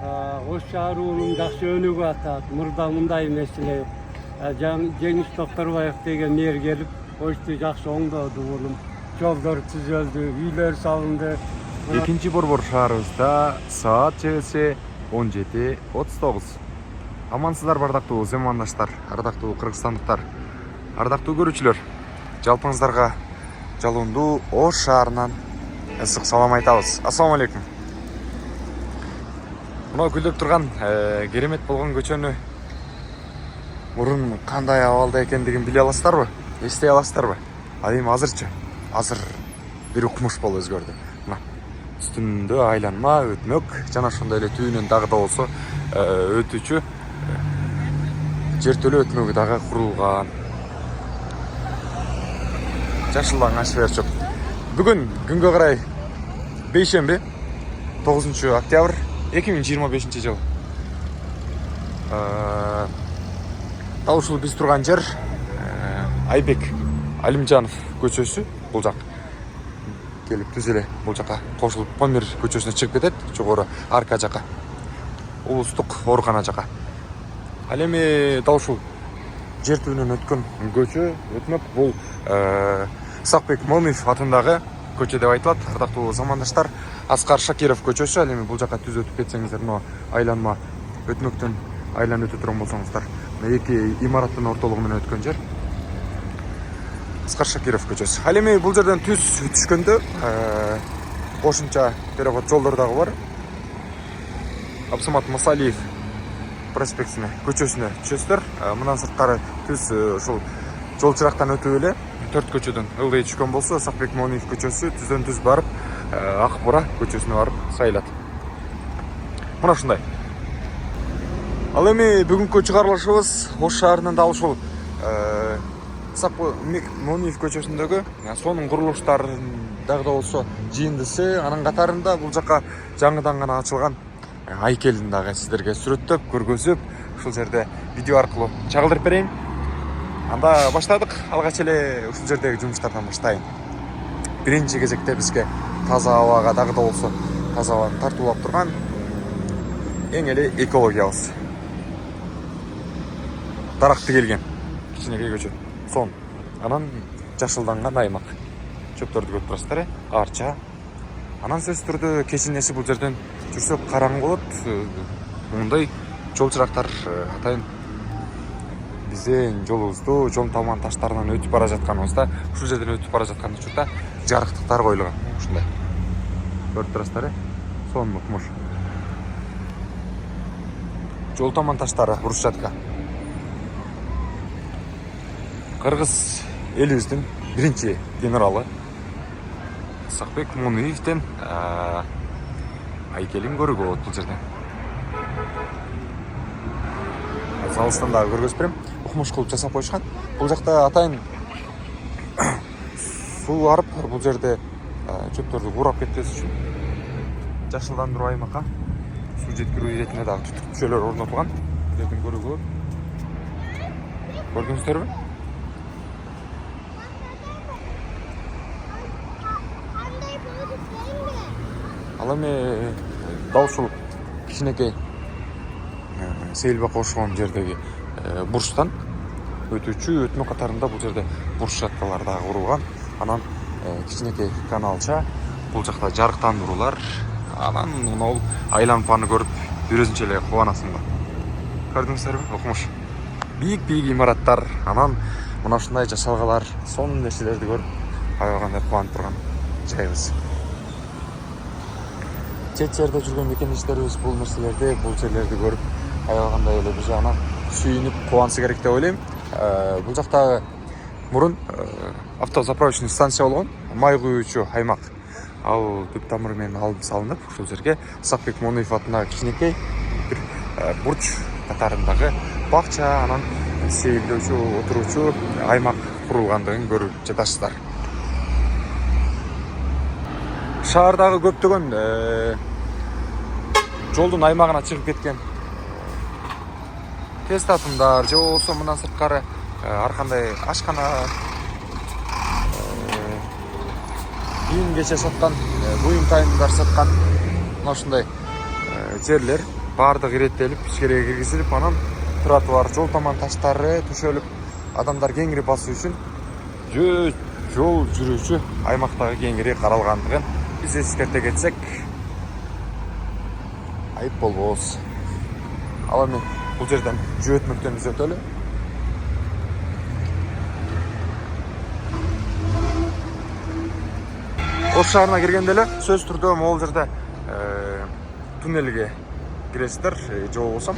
Ош шаар уулун жакшы өнүгүп атат. Мурда мындай эмес эле. Жеңиш Токторбаев деген мэр келип, Ошту жакшы оңдоду уулум. Жолдор түзөлдү, үйлөр салынды. Экинчи борбор шаарыбызда саат чегесе 17:39. Амансыздар бардактуу замандаштар, ардактуу кыргызстандыктар, ардактуу көрүүчүлөр. Жалпыңыздарга жалындуу Ош шаарынан ысык салам айтабыз. Ассаламу алейкум. Мына гүлдөп турган керемет болгон көчөнү мурун кандай абалда экендигин биле аласыздарбы? Эстей аласыздарбы? Ал эми азырчы? Азыр бир укмуш болуп өзгөрдү. Мына үстүндө айланма, өтмөк, жана ошондой эле түбүнөн дагы да болсо өтүүчү жертөлө өтмөгү дагы курулган. Жашылданган шверчок. Бүгүн күнгө карай бейшемби 9 октябрь 2025 жыл. Дал ушул биз турган жер Айбек Алимжанов көчөсү. Бул жак келип түз эле бул жака кошулуп Помир көчөсүнө чыгып кетет, жогору арка жака. Улустук оорукана жака. Ал эми дал ушул жер түбүнөн өткөн көчө, өтмөк бул Сакбек Момиев атындагы көчө деп айтылат. Ардактуу замандаштар, Аскар Шакиров көчөсү. Ал эми бул жака түз өтүп кетсеңиздер, мына айланма өтмөктөн айланып өтө турган болсоңуздар, эки имараттын ортолугу менен өткөн жер Аскар Шакиров көчөсү. Ал эми бул жерден түз түшкөндө кошумча переход жолдор дагы бар. Абсамат Масалиев проспектине көчөсүнө түшөсүздөр. Мындан сырткары түз ушул жол чырактан өтүп эле 4 көчөдөн ылдый түшкөн болсо, Сакбек Момиев көчөсү түздөн түз барып Ак Бура көчөсүнө барып сайылат. Мына ушундай. Ал эми бүгүнкү чыгарылышыбыз Ош шаарынын дал ушул Сакбек Момиев көчөсүндөгү сонун курулуштарын дагы да болсо жыйындысы, анын катарында бул жака жаңыдан гана ачылган айкелин дагы сиздерге сүрөттөп, көргөзүп, ушул жерде видео аркылуу чагылдырып берейин. Анда баштадык. Алгач эле ушул жердеги жумуштардан баштайын. Биринчи кезекте бизге таза абага дагы да болсо таза абаны тартуулап турган эң эле экологиябыз. Даракты келген кичинекей көчө. Сон. Анан жашылданган аймак. Чөптөрдү көрүп турасыздар, арча. Анан сөзсүз түрдө кечинеси бул жерден жүрсөк караңгы болот. Мындай жол чырактар атайын биздин жолубузду жол таман таштарынан өтүп бара жатканыбызда, ушул жерден өтүп бара жаткан учурда жарыктыктар коюлган. Ушундай. Көрүп турасыздар, сонун укмуш. Жол таман таштары брусчатка. Кыргыз элибиздин биринчи генералы Сакбек Момиевден айкелин көрүүгө болот бул жерден. Залыстан дагы көргөзүп берем. Укмуш кылып жасап коюшкан. Бул жакта атайын суу барып, бул жерде чөптөрдү курап кетпес үчүн жашылдандыруу аймакка суу жеткирүү иретине дагы түтүкчөлөр орнотулган. Силердин көрүүгө көрдүңүздөрбү? Ал эми дал ушул кичинекей сейилбакка окшогон жердеги бурчтан өтүүчү өтмө катарында бул жерде брусчаткалар дагы курулган. Анан кичинекей каналча, бул жакта жарыктандыруулар. Анан мына айланпаны көрүп өзүнчө эле кубанасың. Көрдүңүздөрбү? Укмуш. Бийик имараттар, анан мына ушундай жашалгалар, сонун нерселерди көрүп аябагандай кубанып турган жайыбыз. Чет жерде жүргөн мекендештерибиз бул нерселерди, бул жерлерди көрүп аябагандай эле бир жагынан сүйүнүп кубанса керек деп ойлойм. Бул жакта мурун автозаправочный станция болгон, май куюучу аймак. Ал түп тамыры менен алынып салынып, ушул жерге Сакбек Момиев атындагы кичинекей бир бурч катарындагы бакча, анан сейилдөөчү, отуруучу аймак курулгандыгын көрүп жатасыздар. Шаардагы көптөгөн жолдун аймагына чыгып кеткен тез татымдар, же болбосо мындан сырткары ар кандай ашкана, кийим кече саткан, буюм тайымдар саткан мына ушундай жерлер бардык иреттелип ичкериге киргизилип, анан тротуар, жол таман таштары төшөлүп, адамдар кеңири басуу үчүн жол жүрүүчү аймактагы кеңири каралгандыгын биз эскерте кетсек айып болбос. Ал эми бул жерден жөөтмөктөн биз өтөлү. Ош шаарына киргенде эле сөз түрдө могул жерде туннелге киресиздер. Же болбосо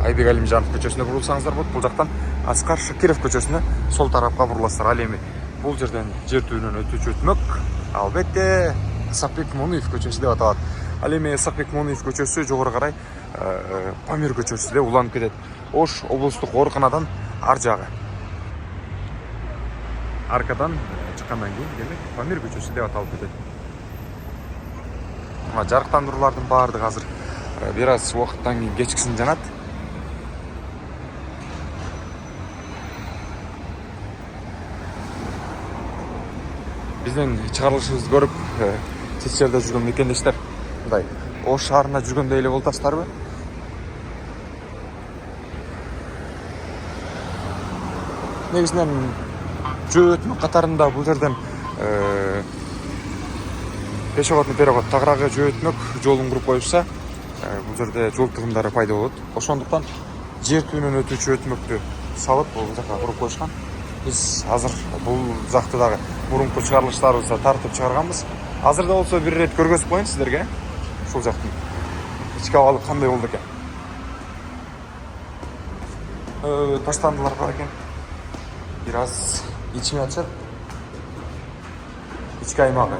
Айбек Алимжанов көчөсүнө бурулсаңыздар болот. Бул жактан Аскар Шакиров көчөсүнө сол тарапка буруласыздар. Ал эми бул жерден жер түбүнөн өтүүчү өтмөк албетте Исакбек Муниев көчөсү деп аталат. Ал эми Исакбек Муниев көчөсү жогору карай Памир көчөсү деп уланып кетет. Ош облустук ооруканадан ар жагы. Аркадан чыккандан кийин демек Памир көчөсү деп аталып кетет. Жарыктандыруулардын баардыгы азыр бир аз убакыттан кийин кечкисин жанат. Биздин чыгарылышыбызды көрүп чет жерде жүргөн мекендештер мындай Ош шаарында жүргөндөй эле болуп атасыздарбы? Негизинен жөөтмөк катарында бул жерден пешоход переход тагыраагы жөөтмөк жолун куруп коюшса, бул жерде жол тыгындары пайда болот. Ошондуктан жер түбүнөн өтүүчү өтмөктү салып бул жака куруп коюшкан. Биз азыр бул жакты дагы мурунку чыгарылыштарыбызда тартып чыгарганбыз. Азыр да болсо бир ирет көргөзүп коеюн сиздерге. Ушул жактын ички абалы кандай болду экен. Таштандылар бар экен. Бир аз ичиме ачат. Ички аймагы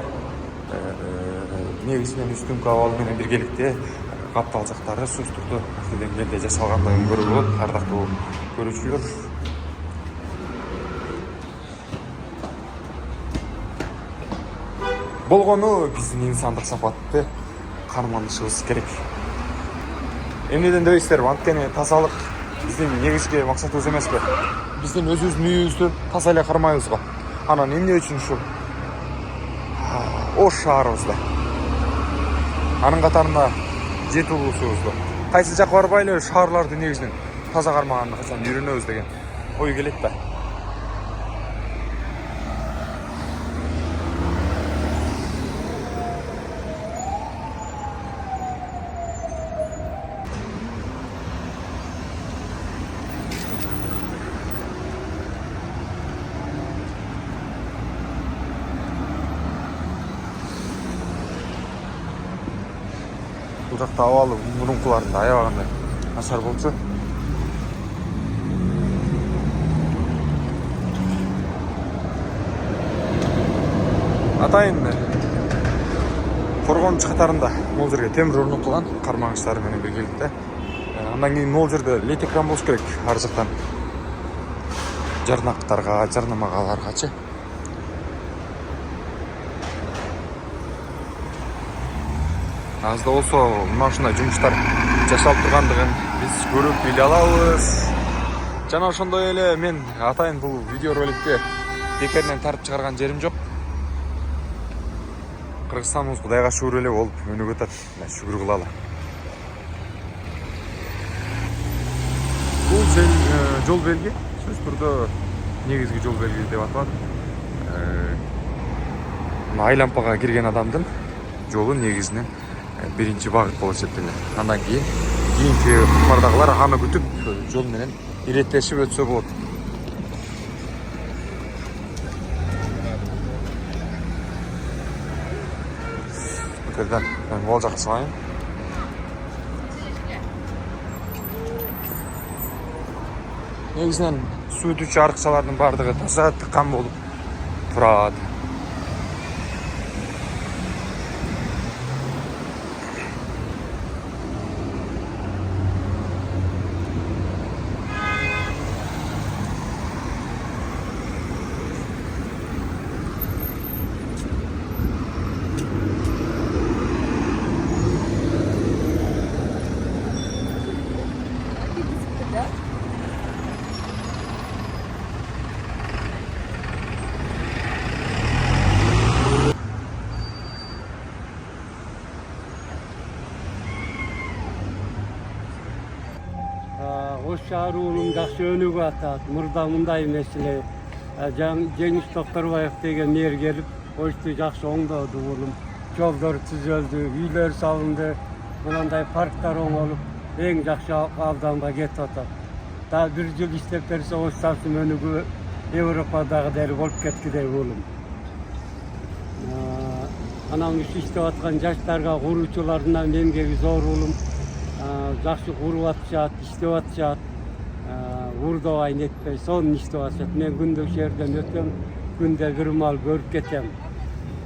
негизинен үстүңкү абалы менен биргеликте каптал жактары сөз түрдө деңгээлде жасалгандыгын көрүүгө болот. Ардактуу көрүүчүлөр, болгону биздин инсандык сапатты карманышыбыз керек. Эмнеден дебейсиздерби? Анткени тазалык биздин негизги максатыбыз эмеспи? Биздин өзүбүздүн үйүбүздү таза эле кармайбыз го. Анан эмне үчүн ушул Ош шаарыбызда, анын катарында жети улусубузду кайсы жакка барбайлы шаарларды негизинен таза кармаганды качан үйрөнөбүз деген ой келет да. Бул жакта абалы мурункуларында аябагандай начар болчу. Атайын коргонуч катарында могул жерге темир орнотулган кармагычтары менен биргеликте. Андан кийин могул жерде лед экран болуш керек. Ар жактан жарнактарга, жарнамагаларгачы. Аз да болсо мына ушундай жумуштар жасалып тургандыгын биз көрүп биле алабыз. Жана ошондой эле мен атайын бул видео роликти бекеринен тартып чыгарган жерим жок. Кыргызстаныбыз Кудайга шүгүр эле болуп өнүгүп атат. Шүгүр кылалы. Бул жол белги сөз түрдө негизги жол белги деп аталат. Айлампага кирген адамдын жолу негизинен биринчи багыт болуп эсептелет. Андан кийинки бардагылар аны күтүп жол менен иреттешип өтсө болот. Көтөрдөн могул жакка салайын. Негизинен суу өтүүчү арыкчалардын баардыгы таза тыккан болуп турат. Oş şahar uulum жақсы өнүгүп атат. Мурда мындай меселе Жеңиш Токторбаев деген мэр келип, Ошты жақсы оңдоду уулум. Жолдор түзөлдү, үйлөр салынды, мындай парктар оңолуп, эң жакшы абданга кетип атат. Daha bir yıl istep berse Oş Samsun önügü Evropa'dagı deri bolup ketkidey uulum. Anam iş istep atkan жаштарга, куруучуларына эмгеги зор уулum. Жақсы куруп атышат, иштеп атышат. Урдабай нетпей, сонун иштеп атышат. Мен күндө ошол жерден өтөм, күндө бир маал көрүп кетем.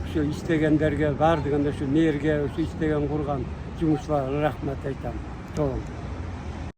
Ошо иштегендерге, бардыгында ошо мэрге, ошо иштеген курган жумушчуларга рахмат айтам. Чоң.